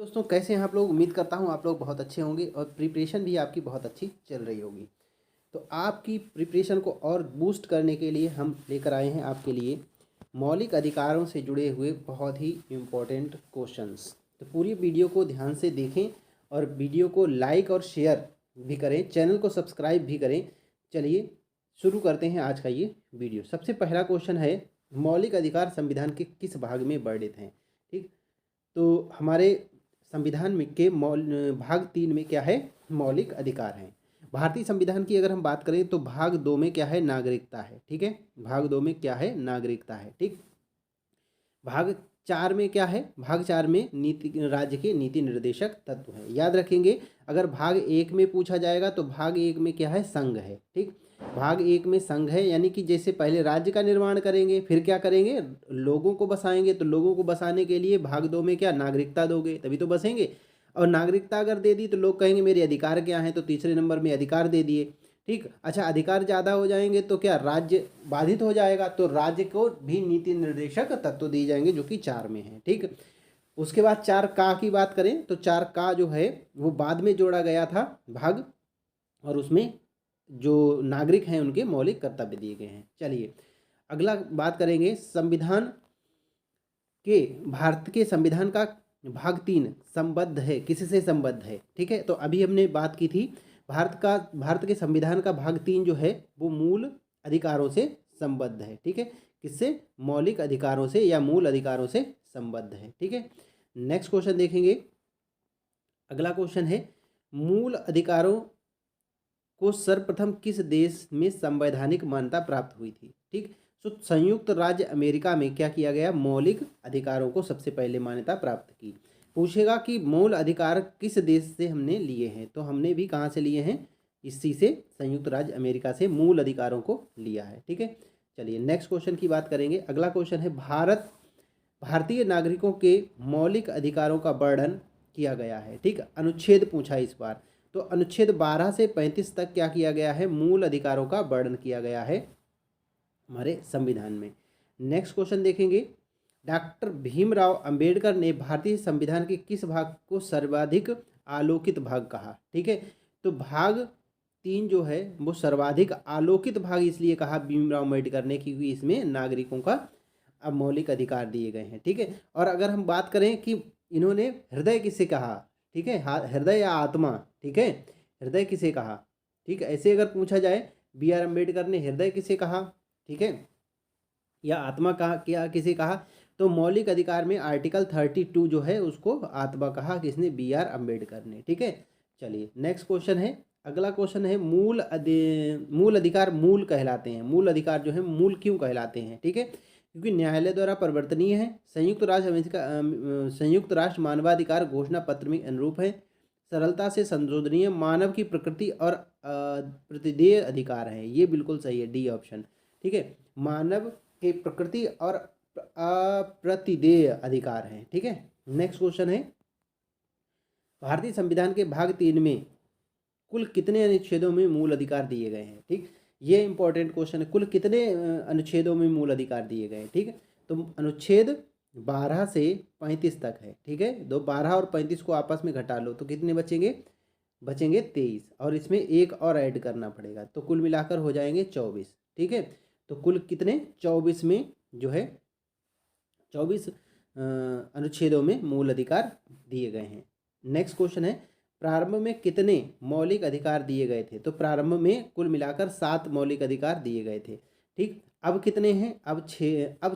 दोस्तों कैसे हैं आप लोग। उम्मीद करता हूँ आप लोग बहुत अच्छे होंगे और प्रिपरेशन भी आपकी बहुत अच्छी चल रही होगी। तो आपकी प्रिपरेशन को और बूस्ट करने के लिए हम लेकर आए हैं आपके लिए मौलिक अधिकारों से जुड़े हुए बहुत ही इम्पोर्टेंट क्वेश्चंस। तो पूरी वीडियो को ध्यान से देखें और वीडियो को लाइक और शेयर भी करें, चैनल को सब्सक्राइब भी करें। चलिए शुरू करते हैं आज का ये वीडियो। सबसे पहला क्वेश्चन है, मौलिक अधिकार संविधान के किस भाग में वर्णित हैं। ठीक, तो हमारे संविधान में के भाग 3 में क्या है, मौलिक अधिकार हैं। भारतीय संविधान की अगर हम बात करें तो भाग 2 में क्या है, नागरिकता है। ठीक है, भाग 2 में क्या है, नागरिकता है। ठीक, भाग 4 में क्या है, भाग 4 में नीति, राज्य के नीति निर्देशक तत्व हैं। याद रखेंगे, अगर भाग 1 में पूछा जाएगा तो भाग 1 में क्या है, संघ है। ठीक, भाग 1 में संघ है, यानी कि जैसे पहले राज्य का निर्माण करेंगे, फिर क्या करेंगे, लोगों को बसाएंगे। तो लोगों को बसाने के लिए भाग 2 में क्या, नागरिकता दोगे तभी तो बसेंगे। और नागरिकता अगर दे दी तो लोग कहेंगे मेरे अधिकार क्या हैं, तो तीसरे नंबर में अधिकार दे दिए। ठीक, अच्छा अधिकार ज़्यादा हो जाएंगे तो क्या, राज्य बाधित हो जाएगा, तो राज्य को भी नीति निर्देशक तत्व दिए जाएंगे जो कि 4 में है। ठीक, उसके बाद 4 का की बात करें तो 4 का जो है वो बाद में जोड़ा गया था भाग, और उसमें जो नागरिक हैं उनके मौलिक कर्तव्य दिए गए हैं। चलिए अगला बात करेंगे, संविधान के, भारत के संविधान का भाग 3 संबद्ध है, किससे संबद्ध है। ठीक है, तो अभी हमने बात की थी भारत के संविधान का भाग 3 जो है वो मूल अधिकारों से संबद्ध है। ठीक है, किससे, मौलिक अधिकारों से या मूल अधिकारों से संबद्ध है। ठीक है, नेक्स्ट क्वेश्चन देखेंगे। अगला क्वेश्चन है, मूल अधिकारों को सर्वप्रथम किस देश में संवैधानिक मान्यता प्राप्त हुई थी। ठीक, तो संयुक्त राज्य अमेरिका में क्या किया गया, मौलिक अधिकारों को सबसे पहले मान्यता प्राप्त की। पूछेगा कि मूल अधिकार किस देश से हमने लिए हैं, तो हमने भी कहाँ से लिए हैं, इसी से, संयुक्त राज्य अमेरिका से मूल अधिकारों को लिया है। ठीक है, चलिए नेक्स्ट क्वेश्चन की बात करेंगे। अगला क्वेश्चन है, भारतीय नागरिकों के मौलिक अधिकारों का वर्णन किया गया है। ठीक, अनुच्छेद पूछा इस बार, तो अनुच्छेद 12 से 35 तक क्या किया गया है, मूल अधिकारों का वर्णन किया गया है हमारे संविधान में। नेक्स्ट क्वेश्चन देखेंगे, डॉक्टर भीमराव अंबेडकर ने भारतीय संविधान के किस भाग को सर्वाधिक आलोकित भाग कहा। ठीक है, तो भाग 3 जो है वो सर्वाधिक आलोकित भाग इसलिए कहा भीमराव अंबेडकर ने क्योंकि इसमें नागरिकों का अब मौलिक अधिकार दिए गए हैं। ठीक है, और अगर हम बात करें कि इन्होंने हृदय किसे कहा, ठीक है, हृदय या आत्मा, ठीक है, हृदय किसे कहा। ठीक, ऐसे अगर पूछा जाए बी आर अम्बेडकर ने हृदय किसे कहा, ठीक है, या आत्मा कहा, क्या किसे कहा, तो मौलिक अधिकार में आर्टिकल 32 जो है उसको आत्मा कहा, किसने, बी आर अम्बेडकर ने। ठीक है, चलिए नेक्स्ट क्वेश्चन है। अगला क्वेश्चन है, मूल अधिकार मूल कहलाते हैं। मूल अधिकार जो है मूल क्यों कहलाते हैं। ठीक है, क्योंकि न्यायालय द्वारा परिवर्तनीय है, संयुक्त राष्ट्र मानवाधिकार घोषणा पत्र में अनुरूप है, सरलता से संशोधनीय, मानव की प्रकृति और प्रतिदेय अधिकार है। ये बिल्कुल सही है, डी ऑप्शन। ठीक है, मानव के प्रकृति और अप्रतिदेय अधिकार हैं। ठीक है, नेक्स्ट क्वेश्चन है, भारतीय संविधान के भाग 3 में कुल कितने अनुच्छेदों में मूल अधिकार दिए गए हैं। ठीक, ये इंपॉर्टेंट क्वेश्चन है, कुल कितने अनुच्छेदों में मूल अधिकार दिए गए हैं। ठीक है, तो अनुच्छेद 12 से 35 तक है। ठीक है, 12 और 35 को आपस में घटा लो तो कितने बचेंगे, 23, और इसमें एक और ऐड करना पड़ेगा, तो कुल मिलाकर हो जाएंगे 24। ठीक है, तो कुल कितने, 24 में जो है 24 अनुच्छेदों में मूल अधिकार दिए गए हैं। नेक्स्ट क्वेश्चन है, प्रारंभ में कितने मौलिक अधिकार दिए गए थे, तो प्रारंभ में कुल मिलाकर 7 मौलिक अधिकार दिए गए थे। ठीक, अब कितने हैं, अब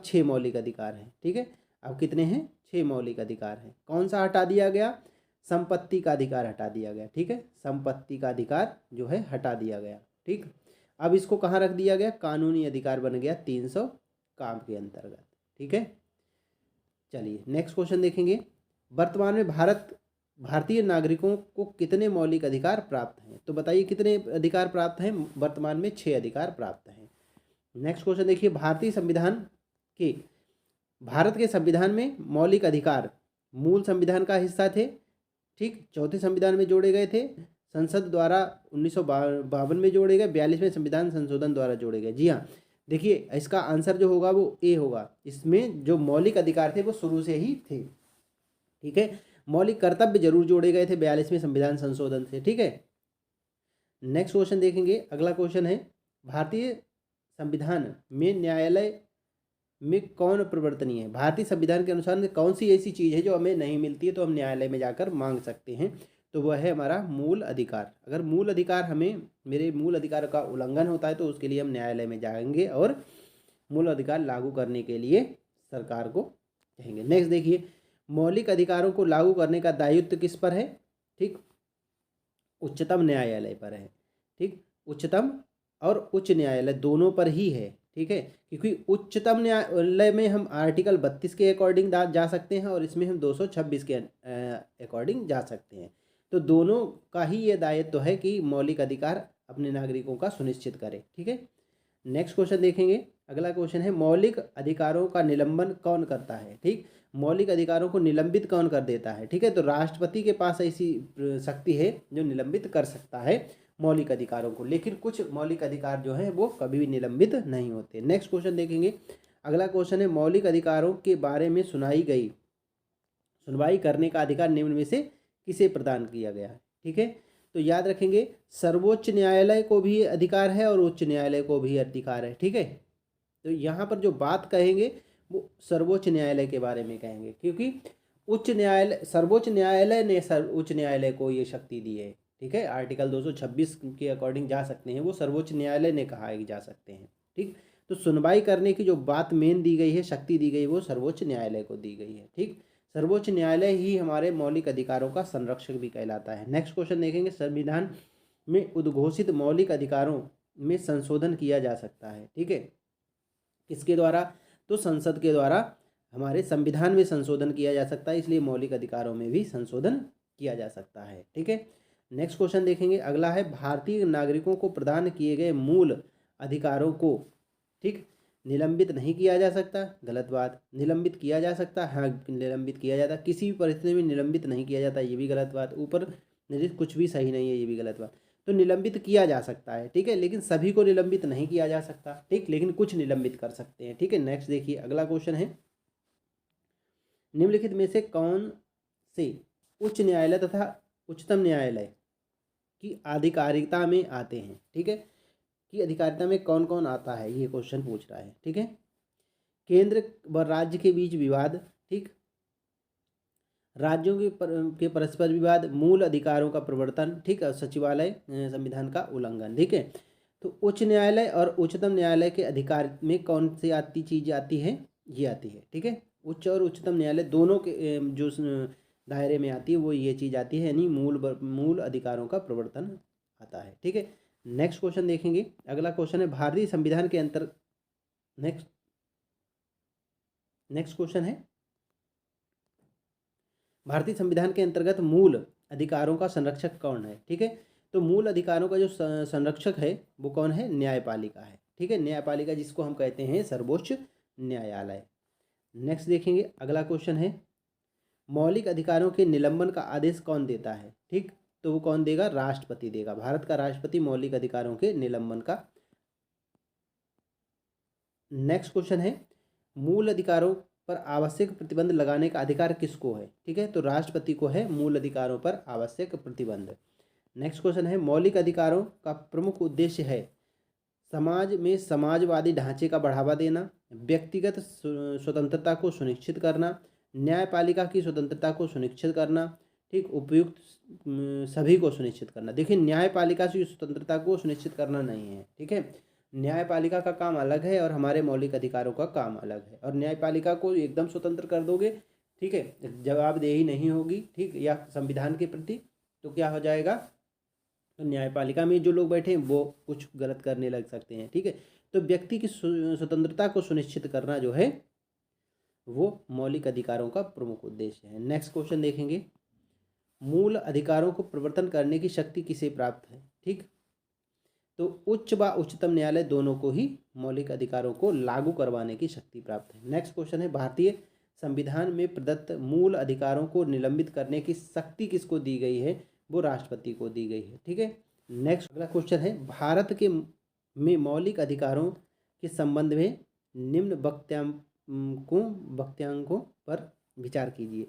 6 मौलिक अधिकार हैं। ठीक है, अब कितने हैं, 6 मौलिक अधिकार हैं। कौन सा हटा दिया गया, संपत्ति का अधिकार हटा दिया गया। ठीक है, संपत्ति का अधिकार जो है हटा दिया गया। ठीक, अब इसको कहाँ रख दिया गया, कानूनी अधिकार बन गया 300 काम के अंतर्गत। ठीक है, चलिए नेक्स्ट क्वेश्चन देखेंगे, वर्तमान में भारतीय नागरिकों को कितने मौलिक अधिकार प्राप्त हैं, तो बताइए कितने अधिकार प्राप्त हैं, वर्तमान में 6 अधिकार प्राप्त हैं। नेक्स्ट क्वेश्चन देखिए, भारत के संविधान में मौलिक अधिकार मूल संविधान का हिस्सा थे। ठीक, चौथे संविधान में जोड़े गए थे, संसद द्वारा 1952 में जोड़े गए, 42वें संविधान संशोधन द्वारा जोड़े गए। जी हाँ, देखिए इसका आंसर जो होगा वो ए होगा, इसमें जो मौलिक अधिकार थे वो शुरू से ही थे। ठीक है, मौलिक कर्तव्य जरूर जोड़े गए थे 42वें संविधान संशोधन से। ठीक है, नेक्स्ट क्वेश्चन देखेंगे। अगला क्वेश्चन है, भारतीय संविधान में न्यायालय में कौन परिवर्तनीय है? भारतीय संविधान के अनुसार कौन सी ऐसी चीज़ है जो हमें नहीं मिलती है तो हम न्यायालय में जाकर मांग सकते हैं? तो वह है हमारा मूल अधिकार। अगर मूल अधिकार हमें, मेरे मूल अधिकार का उल्लंघन होता है तो उसके लिए हम न्यायालय में जाएंगे और मूल अधिकार लागू करने के लिए सरकार को कहेंगे। नेक्स्ट देखिए, मौलिक अधिकारों को लागू करने का दायित्व किस पर है? ठीक, उच्चतम न्यायालय पर है। ठीक, उच्चतम और उच्च न्यायालय दोनों पर ही है। ठीक है, क्योंकि उच्चतम न्यायालय में हम आर्टिकल 32 के अकॉर्डिंग जा सकते हैं और इसमें हम 226 के अकॉर्डिंग जा सकते हैं। तो दोनों का ही ये दायित्व है कि मौलिक अधिकार अपने नागरिकों का सुनिश्चित करे। ठीक है, नेक्स्ट क्वेश्चन देखेंगे। अगला क्वेश्चन है, मौलिक अधिकारों का निलंबन कौन करता है? ठीक, मौलिक अधिकारों को निलंबित कौन कर देता है? ठीक है, तो राष्ट्रपति के पास ऐसी शक्ति है जो निलंबित कर सकता है मौलिक अधिकारों को, लेकिन कुछ मौलिक अधिकार जो हैं वो कभी भी निलंबित नहीं होते। नेक्स्ट क्वेश्चन देखेंगे। अगला क्वेश्चन है, मौलिक अधिकारों के बारे में सुनवाई करने का अधिकार निम्न में से किसे प्रदान किया गया है? ठीक है, तो याद रखेंगे सर्वोच्च न्यायालय को भी अधिकार है और उच्च न्यायालय को भी अधिकार है। ठीक है, तो यहाँ पर जो बात कहेंगे वो सर्वोच्च न्यायालय के बारे में कहेंगे, क्योंकि सर्वोच्च न्यायालय ने उच्च न्यायालय को ये शक्ति दी है। ठीक है, आर्टिकल 226 के अकॉर्डिंग जा सकते हैं, वो सर्वोच्च न्यायालय ने कहा है कि जा सकते हैं। ठीक, तो सुनवाई करने की जो बात मेन दी गई है, शक्ति दी गई, वो सर्वोच्च न्यायालय को दी गई है। ठीक, सर्वोच्च न्यायालय ही हमारे मौलिक अधिकारों का संरक्षक भी कहलाता है। नेक्स्ट क्वेश्चन देखेंगे, संविधान में उद्घोषित मौलिक अधिकारों में संशोधन किया जा सकता है। ठीक है, किसके द्वारा? तो संसद के द्वारा हमारे संविधान में संशोधन किया जा सकता है, इसलिए मौलिक अधिकारों में भी संशोधन किया जा सकता है। ठीक है, नेक्स्ट क्वेश्चन देखेंगे। अगला है, भारतीय नागरिकों को प्रदान किए गए मूल अधिकारों को, ठीक, निलंबित नहीं किया जा सकता। गलत बात। निलंबित किया जा सकता, हाँ निलंबित किया जाता, किसी भी परिस्थिति में निलंबित नहीं किया जाता, ये भी गलत बात। ऊपर निश्चित कुछ भी सही नहीं है, ये भी गलत बात। तो निलंबित किया जा सकता है, ठीक है, लेकिन सभी को निलंबित नहीं किया जा सकता। ठीक, लेकिन कुछ निलंबित कर सकते हैं। ठीक है, नेक्स्ट देखिए। अगला क्वेश्चन है, निम्नलिखित में से कौन से उच्च न्यायालय तथा उच्चतम न्यायालय की आधिकारिकता में आते हैं? ठीक है, की अधिकारिता में कौन कौन आता है, ये क्वेश्चन पूछ रहा है। ठीक है, केंद्र व राज्य के बीच विवाद, ठीक, राज्यों के परस्पर विवाद, मूल अधिकारों का प्रवर्तन, ठीक, सचिवालय संविधान का उल्लंघन। ठीक है, तो उच्च न्यायालय और उच्चतम न्यायालय के अधिकार में कौन सी चीज आती है? ये आती है। ठीक है, उच्च और उच्चतम न्यायालय दोनों के जो दायरे में आती है वो ये चीज आती है, यानी मूल अधिकारों का प्रवर्तन आता है। ठीक है, नेक्स्ट क्वेश्चन देखेंगे। अगला क्वेश्चन है, भारतीय संविधान के अंतर नेक्स्ट क्वेश्चन है, भारतीय संविधान के अंतर्गत मूल अधिकारों का संरक्षक कौन है? ठीक है, तो मूल अधिकारों का जो संरक्षक है वो कौन है? न्यायपालिका है। ठीक है, न्यायपालिका जिसको हम कहते हैं सर्वोच्च न्यायालय। नेक्स्ट देखेंगे। अगला क्वेश्चन है, मौलिक अधिकारों के निलंबन का आदेश कौन देता है? ठीक, तो वो कौन देगा? राष्ट्रपति देगा। भारत का राष्ट्रपति मौलिक अधिकारों के निलंबन का। नेक्स्ट क्वेश्चन है, मूल अधिकारों पर आवश्यक प्रतिबंध लगाने का अधिकार किसको है? ठीक है, तो राष्ट्रपति को है मूल अधिकारों पर आवश्यक प्रतिबंध। नेक्स्ट क्वेश्चन है, मौलिक अधिकारों का प्रमुख उद्देश्य है समाज में समाजवादी ढांचे का बढ़ावा देना, व्यक्तिगत स्वतंत्रता को सुनिश्चित करना, न्यायपालिका की स्वतंत्रता को सुनिश्चित करना, ठीक, उपयुक्त सभी को सुनिश्चित करना। देखिए, न्यायपालिका की स्वतंत्रता को सुनिश्चित करना नहीं है। ठीक है, न्यायपालिका का काम अलग है और हमारे मौलिक अधिकारों का काम अलग है। और न्यायपालिका को एकदम स्वतंत्र कर दोगे, ठीक है, जवाबदेही नहीं होगी, ठीक, या संविधान के प्रति, तो क्या हो जाएगा? तो न्यायपालिका में जो लोग बैठे हैं वो कुछ गलत करने लग सकते हैं। ठीक है, तो व्यक्ति की स्वतंत्रता को सुनिश्चित करना जो है वो मौलिक अधिकारों का प्रमुख उद्देश्य है। नेक्स्ट क्वेश्चन देखेंगे, मूल अधिकारों को प्रवर्तन करने की शक्ति किसे प्राप्त है? ठीक, तो उच्च व उच्चतम न्यायालय दोनों को ही मौलिक अधिकारों को लागू करवाने की शक्ति प्राप्त है। नेक्स्ट क्वेश्चन है, भारतीय संविधान में प्रदत्त मूल अधिकारों को निलंबित करने की शक्ति किसको दी गई है? वो राष्ट्रपति को दी गई है। ठीक है, नेक्स्ट अगला क्वेश्चन है, भारत के में मौलिक अधिकारों के संबंध में निम्न वक्तव्यों पर विचार कीजिए।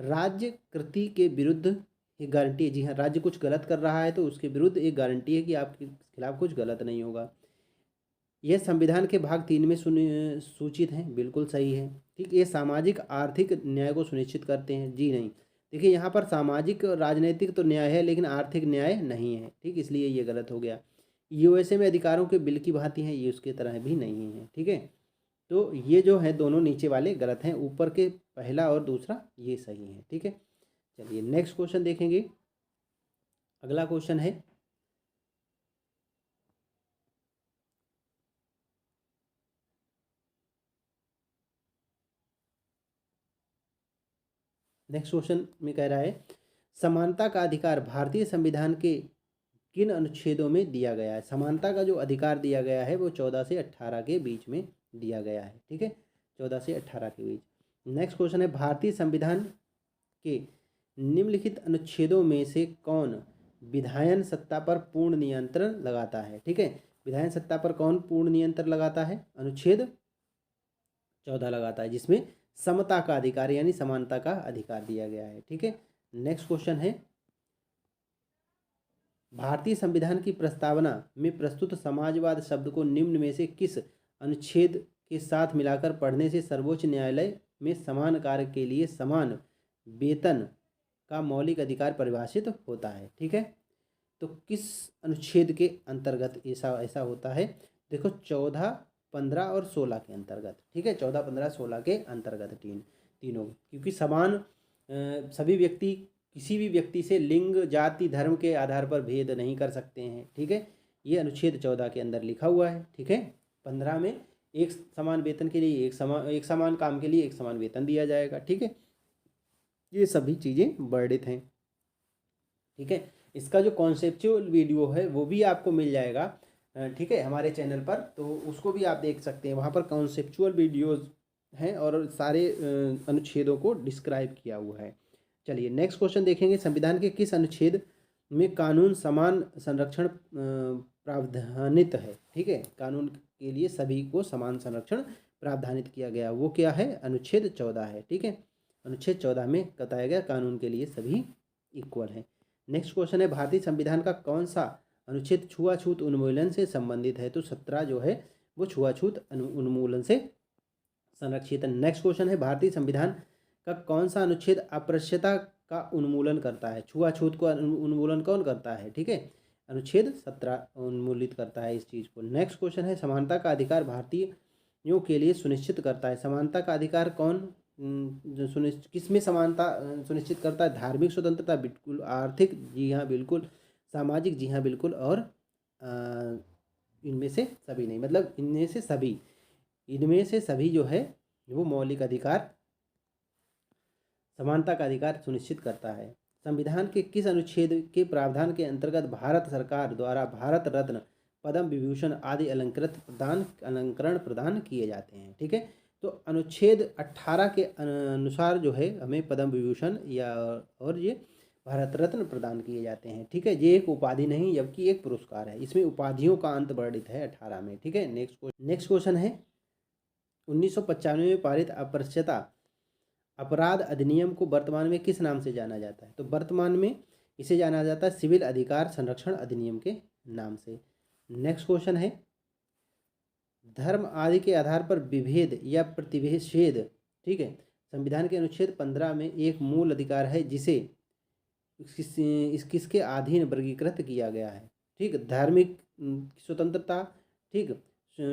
राज्य कृति के विरुद्ध एक गारंटी है। जी हाँ, राज्य कुछ गलत कर रहा है तो उसके विरुद्ध एक गारंटी है कि आपके खिलाफ कुछ गलत नहीं होगा। यह संविधान के भाग 3 में सूचित है, बिल्कुल सही है। ठीक, ये सामाजिक आर्थिक न्याय को सुनिश्चित करते हैं। जी नहीं, देखिए यहाँ पर सामाजिक और राजनीतिक तो न्याय है लेकिन आर्थिक न्याय नहीं है। ठीक, इसलिए ये गलत हो गया। यूएसए में अधिकारों के बिल की भांति हैं, ये उसके तरह भी नहीं है। ठीक है, तो ये जो है दोनों नीचे वाले गलत हैं, ऊपर के पहला और दूसरा ये सही है। ठीक है, चलिए नेक्स्ट क्वेश्चन देखेंगे। अगला क्वेश्चन है, नेक्स्ट क्वेश्चन में कह रहा है समानता का अधिकार भारतीय संविधान के किन अनुच्छेदों में दिया गया है। समानता का जो अधिकार दिया गया है वो 14 से 18 के बीच में दिया गया है। ठीक है, 14 से 18 के बीच। नेक्स्ट क्वेश्चन है भारतीय संविधान के निम्नलिखित अनुच्छेदों में से कौन विधायन सत्ता पर पूर्ण नियंत्रण लगाता है। ठीक है, विधायन सत्ता पर कौन पूर्ण नियंत्रण लगाता है। अनुच्छेद 14 लगाता है, जिसमें समता का अधिकार यानी समानता का अधिकार दिया गया है। ठीक है, नेक्स्ट क्वेश्चन है भारतीय संविधान की प्रस्तावना में प्रस्तुत समाजवाद शब्द को निम्न में से किस अनुच्छेद के साथ मिलाकर पढ़ने से सर्वोच्च न्यायालय में समान कार्य के लिए समान वेतन का मौलिक अधिकार परिभाषित होता है। ठीक है, तो किस अनुच्छेद के अंतर्गत ऐसा ऐसा होता है। देखो 14, 15 और 16 के अंतर्गत। ठीक है, 14, 15, 16 के अंतर्गत तीनों, क्योंकि समान सभी व्यक्ति किसी भी व्यक्ति से लिंग जाति धर्म के आधार पर भेद नहीं कर सकते हैं। ठीक है, ये अनुच्छेद 14 के अंदर लिखा हुआ है। ठीक है, 15 में एक समान वेतन के लिए एक समान काम के लिए एक समान वेतन दिया जाएगा। ठीक है, ये सभी चीज़ें वर्णित हैं। ठीक है, इसका जो कॉन्सेप्चुअल वीडियो है वो भी आपको मिल जाएगा। ठीक है, हमारे चैनल पर, तो उसको भी आप देख सकते हैं। वहाँ पर कॉन्सेप्चुअल वीडियोज़ हैं और सारे अनुच्छेदों को डिस्क्राइब किया हुआ है। चलिए नेक्स्ट क्वेश्चन देखेंगे। संविधान के किस अनुच्छेद में कानून समान संरक्षण प्रावधानित है। ठीक है, कानून के लिए सभी को समान संरक्षण प्रावधानित किया गया, वो क्या है, अनुच्छेद 14 है। ठीक है, अनुच्छेद 14 में बताया गया कानून के लिए सभी इक्वल है। नेक्स्ट क्वेश्चन है भारतीय संविधान का कौन सा अनुच्छेद छुआछूत उन्मूलन से संबंधित है। तो 17 जो है वो छुआछूत उन्मूलन से संरक्षित है। नेक्स्ट क्वेश्चन है भारतीय संविधान का कौन सा अनुच्छेद अस्पृश्यता का उन्मूलन करता है। छुआछूत को उन्मूलन कौन करता है। ठीक है, अनुच्छेद 17 उन्मूलित करता है इस चीज़ को। नेक्स्ट क्वेश्चन है समानता का अधिकार भारतीयों के लिए सुनिश्चित करता है। समानता का अधिकार कौन किस में समानता सुनिश्चित करता है। धार्मिक स्वतंत्रता बिल्कुल, आर्थिक जी हाँ बिल्कुल, सामाजिक जी हाँ बिल्कुल, और इनमें से सभी नहीं, मतलब इनमें से सभी जो है वो मौलिक अधिकार समानता का अधिकार सुनिश्चित करता है। संविधान के किस अनुच्छेद के प्रावधान के अंतर्गत भारत सरकार द्वारा भारत रत्न, पद्म विभूषण आदि अलंकरण प्रदान किए जाते हैं। ठीक है, तो अनुच्छेद 18 के अनुसार जो है हमें पद्म विभूषण या और ये भारत रत्न प्रदान किए जाते हैं। ठीक है, ये एक उपाधि नहीं जबकि एक पुरस्कार है। इसमें उपाधियों का अंत वर्णित है 18 में। ठीक है, नेक्स्ट क्वेश्चन है 1995 में पारित अपृश्यता अपराध अधिनियम को वर्तमान में किस नाम से जाना जाता है। तो वर्तमान में इसे जाना जाता है सिविल अधिकार संरक्षण अधिनियम के नाम से। नेक्स्ट क्वेश्चन है धर्म आदि के आधार पर विभेद या प्रतिषेध। ठीक है, संविधान के अनुच्छेद 15 में एक मूल अधिकार है जिसे किसके अधीन वर्गीकृत किया गया है। ठीक, धार्मिक स्वतंत्रता, ठीक,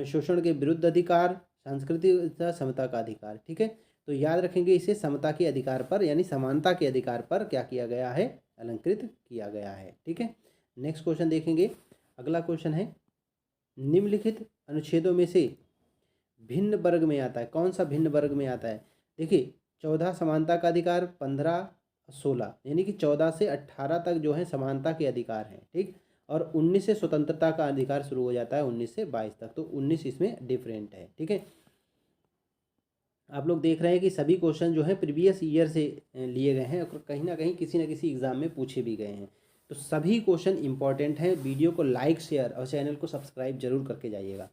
शोषण के विरुद्ध अधिकार, सांस्कृतिक समता का अधिकार। ठीक है, तो याद रखेंगे इसे समता के अधिकार पर यानी समानता के अधिकार पर क्या किया गया है, अलंकृत किया गया है। ठीक है, नेक्स्ट क्वेश्चन देखेंगे। अगला क्वेश्चन है निम्नलिखित अनुच्छेदों में से भिन्न वर्ग में आता है। कौन सा भिन्न वर्ग में आता है। देखिए 14 समानता का अधिकार, 15, 16 यानी कि 14 से 18 तक जो है समानता के अधिकार हैं। ठीक, और 19 से स्वतंत्रता का अधिकार शुरू हो जाता है 19 से 22 तक, तो 19 इसमें डिफरेंट है। ठीक है, आप लोग देख रहे हैं कि सभी क्वेश्चन जो है प्रीवियस ईयर से लिए गए हैं और कहीं ना कहीं किसी न किसी एग्जाम में पूछे भी गए हैं। तो सभी क्वेश्चन इंपॉर्टेंट हैं। वीडियो को लाइक, शेयर और चैनल को सब्सक्राइब जरूर करके जाइएगा।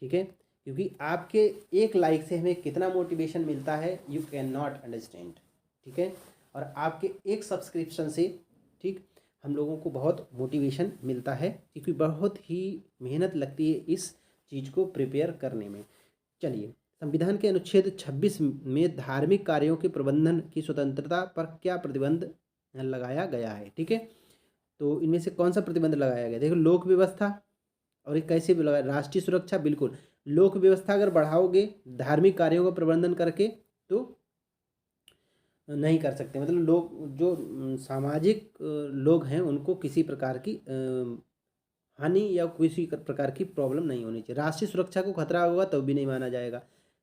ठीक है, क्योंकि आपके एक लाइक से हमें कितना मोटिवेशन मिलता है यू कैन नॉट अंडरस्टैंड। ठीक है, और आपके एक सब्सक्रिप्शन से, ठीक, हम लोगों को बहुत मोटिवेशन मिलता है, क्योंकि बहुत ही मेहनत लगती है इस चीज़ को प्रिपेयर करने में। चलिए, संविधान के अनुच्छेद 26 में धार्मिक कार्यों के प्रबंधन की स्वतंत्रता पर क्या प्रतिबंध लगाया गया है? ठीक है, तो इनमें से कौन सा प्रतिबंध लगाया गया? देखो, लोक व्यवस्था, और ये कैसे भी लगा, राष्ट्रीय सुरक्षा, बिल्कुल। लोक व्यवस्था अगर बढ़ाओगे धार्मिक कार्यों का प्रबंधन करके तो नहीं कर सकते, मतलब लोग जो सामाजिक लोग हैं उनको किसी प्रकार की हानि या किसी प्रकार की प्रॉब्लम नहीं होनी चाहिए। राष्ट्रीय सुरक्षा को खतरा होगा तब भी नहीं माना जाएगा।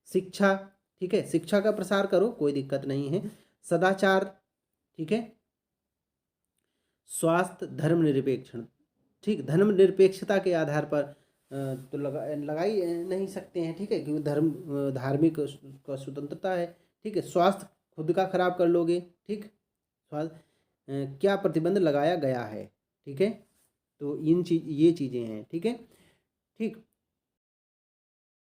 शिक्षा, ठीक है, शिक्षा का प्रसार करो, कोई दिक्कत नहीं है। सदाचार, ठीक है। स्वास्थ्य, धर्मनिरपेक्ष, ठीक, धर्मनिरपेक्षता के आधार पर तो लगा ही नहीं सकते हैं, ठीक है, क्योंकि धार्मिक का स्वतंत्रता है, ठीक है। स्वास्थ्य खुद का खराब कर लोगे, ठीक। स्वास्थ्य क्या प्रतिबंध लगाया गया है, ठीक है, तो ये चीज़ें हैं, ठीक है, ठीक।